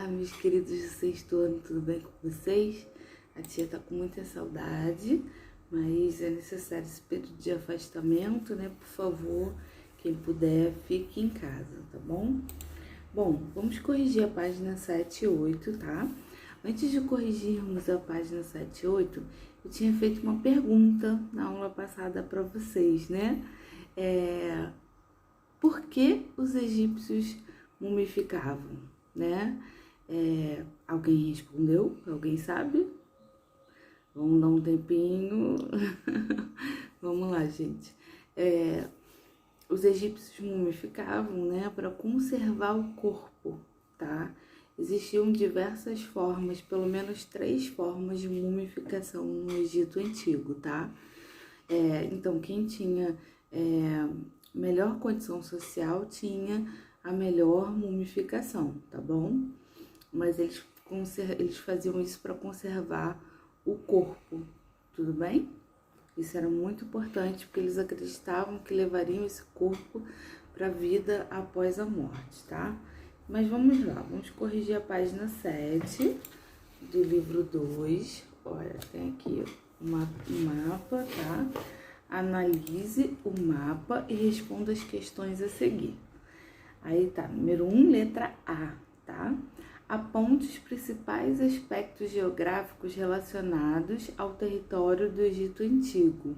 Meus queridos do sexto ano, tudo bem com vocês? A tia tá com muita saudade, mas é necessário esse período de afastamento, né? Por favor, quem puder, fique em casa, tá bom? Bom, vamos corrigir a página 7 e 8, tá? Antes de corrigirmos a página 7 e 8, eu tinha feito uma pergunta na aula passada para vocês, né? Por que os egípcios mumificavam, né? Alguém respondeu? Alguém sabe? Vamos dar um tempinho. Vamos lá, gente. Os egípcios mumificavam, né, para conservar o corpo, tá? Existiam diversas formas, pelo menos 3 formas de mumificação no Egito Antigo, tá? Então, quem tinha melhor condição social tinha a melhor mumificação, tá bom? Mas eles faziam isso para conservar o corpo, tudo bem? Isso era muito importante, porque eles acreditavam que levariam esse corpo para a vida após a morte, tá? Mas vamos lá, vamos corrigir a página 7 do livro 2. Olha, tem aqui um mapa, tá? Analise o mapa e responda as questões a seguir. Aí tá, número 1, letra A, tá? Aponte os principais aspectos geográficos relacionados ao território do Egito Antigo.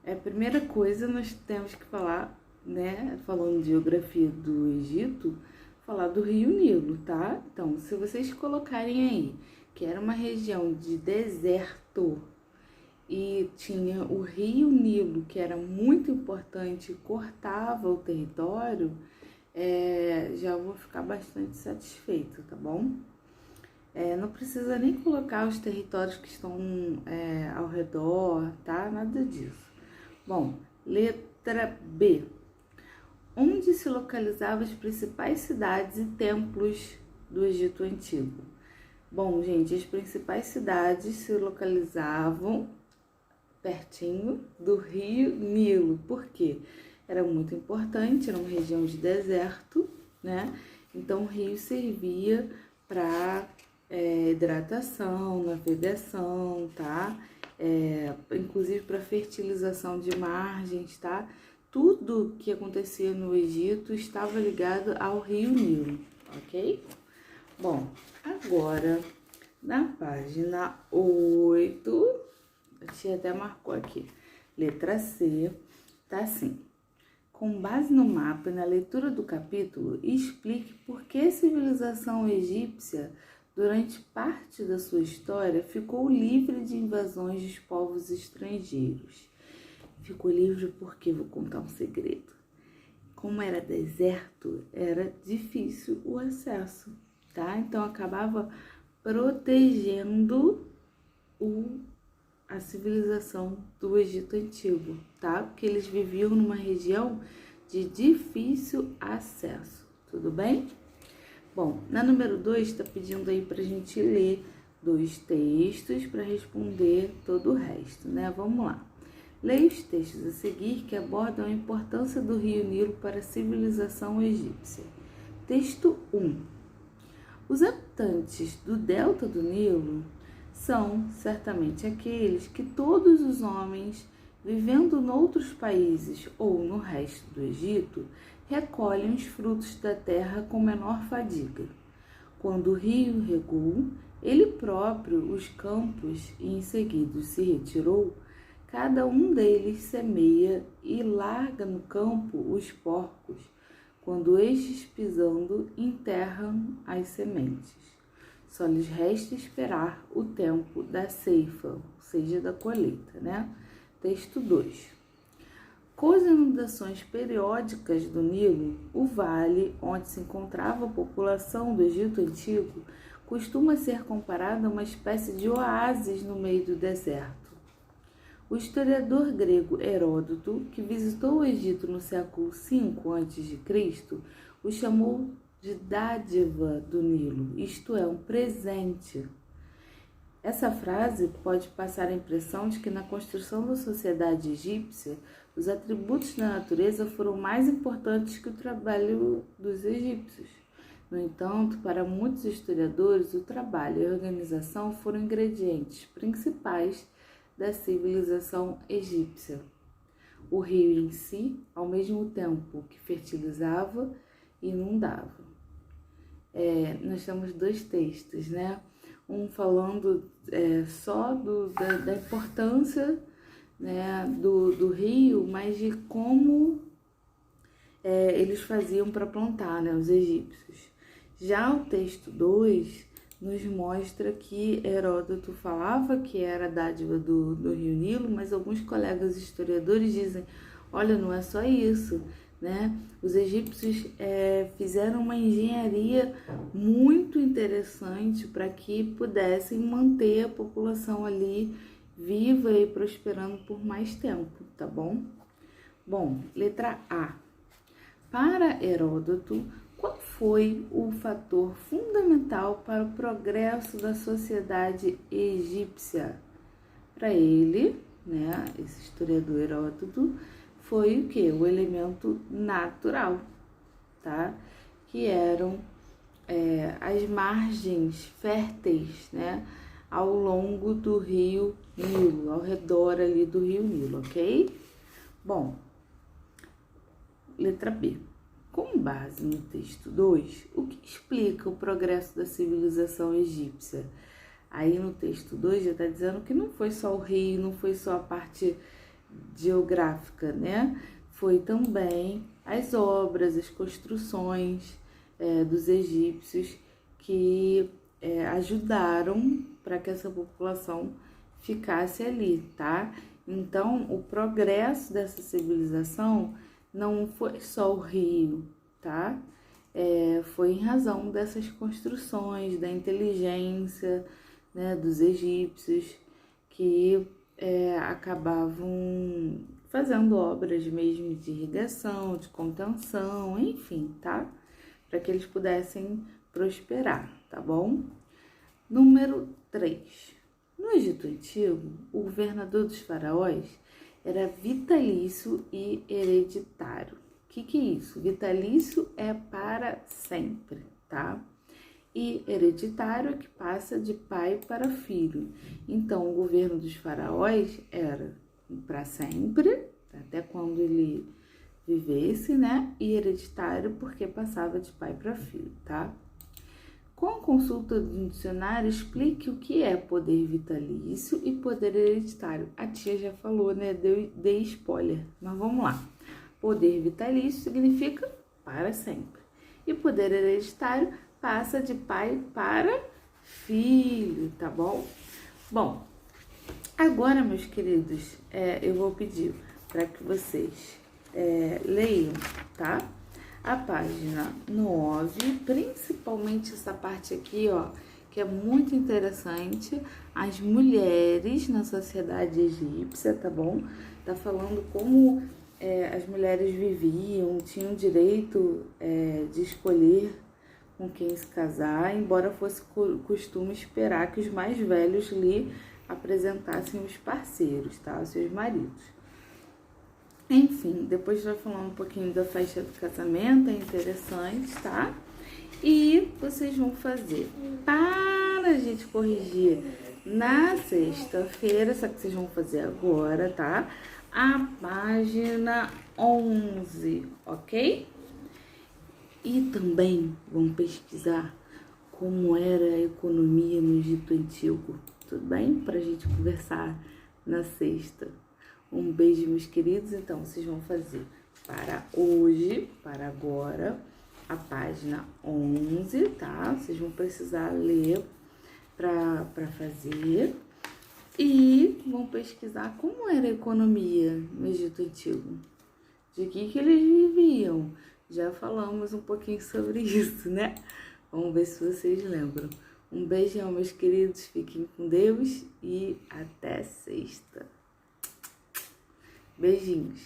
A primeira coisa, nós temos que falar, né, falando de geografia do Egito, falar do Rio Nilo, tá? Então, se vocês colocarem aí que era uma região de deserto e tinha o Rio Nilo, que era muito importante, cortava o território, já vou ficar bastante satisfeita, tá bom? Não precisa nem colocar os territórios que estão ao redor, tá? Nada disso. Bom, letra B. Onde se localizavam as principais cidades e templos do Egito Antigo? Bom, gente, as principais cidades se localizavam pertinho do Rio Nilo. Por quê? Era muito importante, era uma região de deserto, né? Então o rio servia para hidratação, navegação, tá? Inclusive para fertilização de margens, tá? Tudo que acontecia no Egito estava ligado ao Rio Nilo, ok? Bom, agora na página 8, a tia até marcou aqui, letra C, tá assim. Com base no mapa e na leitura do capítulo, explique por que a civilização egípcia, durante parte da sua história, ficou livre de invasões dos povos estrangeiros. Ficou livre porque, vou contar um segredo, como era deserto, era difícil o acesso, tá? Então, acabava protegendo a civilização do Egito Antigo, tá? Porque eles viviam numa região de difícil acesso, tudo bem? Bom, na número 2 está pedindo aí pra gente ler 2 textos para responder todo o resto, né? Vamos lá. Leia os textos a seguir que abordam a importância do Rio Nilo para a civilização egípcia. Texto 1. Os habitantes do delta do Nilo são certamente aqueles que todos os homens, vivendo noutros países ou no resto do Egito, recolhem os frutos da terra com menor fadiga. Quando o rio regou, ele próprio os campos e em seguida se retirou, cada um deles semeia e larga no campo os porcos, quando estes pisando enterram as sementes. Só lhes resta esperar o tempo da ceifa, ou seja, da colheita, né? Texto 2. Com as inundações periódicas do Nilo, o vale onde se encontrava a população do Egito Antigo costuma ser comparado a uma espécie de oásis no meio do deserto. O historiador grego Heródoto, que visitou o Egito no século V a.C., o chamou de dádiva do Nilo, isto é, um presente. Essa frase pode passar a impressão de que na construção da sociedade egípcia, os atributos da natureza foram mais importantes que o trabalho dos egípcios. No entanto, para muitos historiadores, o trabalho e a organização foram ingredientes principais da civilização egípcia. O rio em si, ao mesmo tempo que fertilizava e inundava. Nós temos dois textos, né? Um falando só da importância, né, do rio, mas de como eles faziam para plantar, né, os egípcios. Já o texto 2 nos mostra que Heródoto falava que era dádiva do rio Nilo, mas alguns colegas historiadores dizem, olha, não é só isso, né? Os egípcios fizeram uma engenharia muito interessante para que pudessem manter a população ali viva e prosperando por mais tempo, tá bom? Bom, letra A. Para Heródoto, qual foi o fator fundamental para o progresso da sociedade egípcia? Para ele, né, esse historiador Heródoto, foi o que? O elemento natural, tá? Que eram as margens férteis, né, ao longo do rio Nilo, ao redor ali do rio Nilo, ok? Bom, letra B. Com base no texto 2, o que explica o progresso da civilização egípcia? Aí no texto 2 já está dizendo que não foi só o rio, não foi só a parte geográfica, né? Foi também as obras, as construções dos egípcios que ajudaram para que essa população ficasse ali, tá? Então, o progresso dessa civilização não foi só o rio, tá? Foi em razão dessas construções, da inteligência, né, dos egípcios, que acabavam fazendo obras mesmo de irrigação, de contenção, enfim, tá? Para que eles pudessem prosperar, tá bom? Número 3. No Egito Antigo, o governador dos faraós era vitalício e hereditário. O que é isso? Vitalício é para sempre, tá? E hereditário é que passa de pai para filho. Então, o governo dos faraós era para sempre, até quando ele vivesse, né? E hereditário porque passava de pai para filho, tá? Com a consulta do dicionário, explique o que é poder vitalício e poder hereditário. A tia já falou, né? Dei spoiler, mas vamos lá. Poder vitalício significa para sempre. E poder hereditário passa de pai para filho, tá bom? Bom, agora, meus queridos, eu vou pedir para que vocês leiam, tá? A página 9, principalmente essa parte aqui, ó, que é muito interessante, as mulheres na sociedade egípcia, tá bom? Tá falando como as mulheres viviam, tinham direito de escolher com quem se casar, embora fosse costume esperar que os mais velhos lhe apresentassem os parceiros, tá? Os seus maridos. Enfim, depois vai falando um pouquinho da festa do casamento, é interessante, tá? E vocês vão fazer para a gente corrigir na sexta-feira, só que vocês vão fazer agora, tá? A página 11, ok? E também vão pesquisar como era a economia no Egito Antigo, tudo bem? Para a gente conversar na sexta. Um beijo, meus queridos. Então, vocês vão fazer para hoje, para agora, a página 11, tá? Vocês vão precisar ler para fazer. E vão pesquisar como era a economia no Egito Antigo. De que eles viviam. Já falamos um pouquinho sobre isso, né? Vamos ver se vocês lembram. Um beijão, meus queridos. Fiquem com Deus e até sexta. Beijinhos.